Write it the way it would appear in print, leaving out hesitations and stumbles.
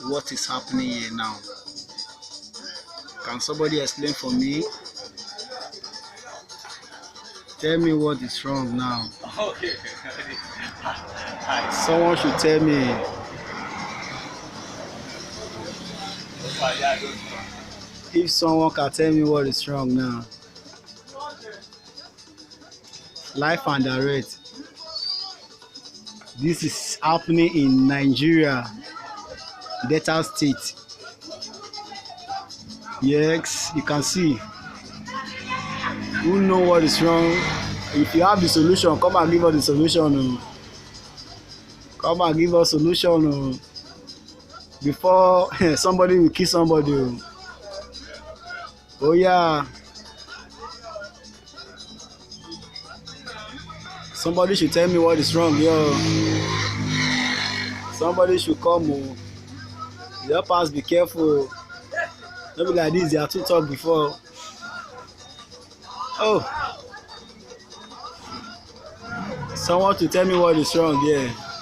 what is happening here now. Can somebody explain for me? Tell me what is wrong now. Okay. Someone should tell me. If someone can tell me what is wrong now. Life and direct. This is happening in Nigeria, Delta State. Yes, you can see. Who know what is wrong? If you have the solution, come and give us the solution. Come and give us solution. Before somebody will kill somebody. Oh yeah. Somebody should tell me what is wrong, yo. Somebody should come. Help us, be careful. Don't be like this, they are too talk before. Oh. Someone to tell me what is wrong, yeah.